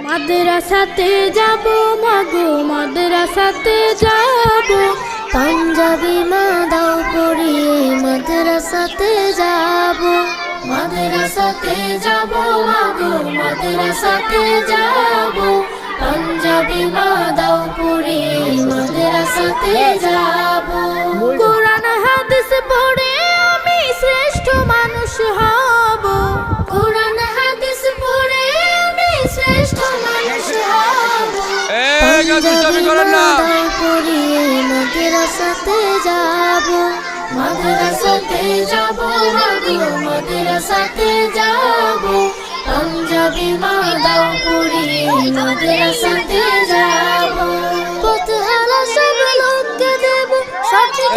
মাদ্রাসাতে যাব মাগো মাদ্রাসাতে যাব পাঞ্জাবি মা দাও পড়িয়ে মাদ্রাসাতে যাব মাদ্রাসাতে যাব মাগো মাদ্রাসাতে যাব পাঞ্জাবি মা দাও পড়িয়ে মাদ্রাসাতে যাব কোরআন হাদিস পড়ে আমি শ্রেষ্ঠ মানুষ হব কোরআন হাদিস পড়ে আমি শ্রেষ্ঠ মানুষ হব পাঞ্জাবি মা দাও পড়িয়ে মাদ্রাসাতে যাব মাদ্রাসাতে যাব মাগো মাদ্রাসাতে যাব পাঞ্জাবি মা দাও পড়িয়ে মাদ্রাসাতে যাব পথহারা সব লোককে দেব সঠিক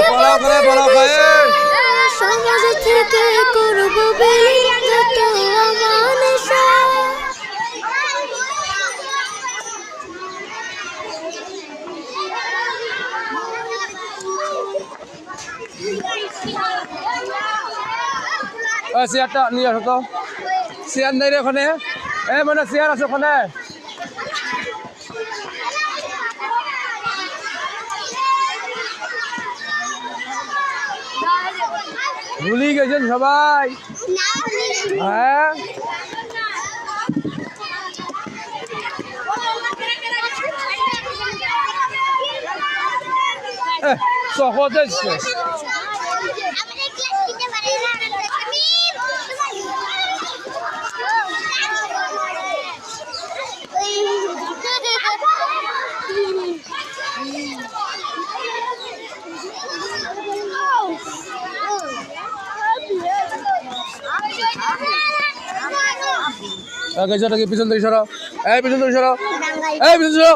সমাজ থেকে করব বিলীন আমানিশা চেয়ারটা নিয়ে আসো তো চেয়ার নেই রে ওখানে মানে চেয়ার আছে ওখানে ভুলি গেছেন সবাই হ্যাঁ সহজ পিছন থেকে সরো এই পিছন থেকে সরো এই পিছন সরো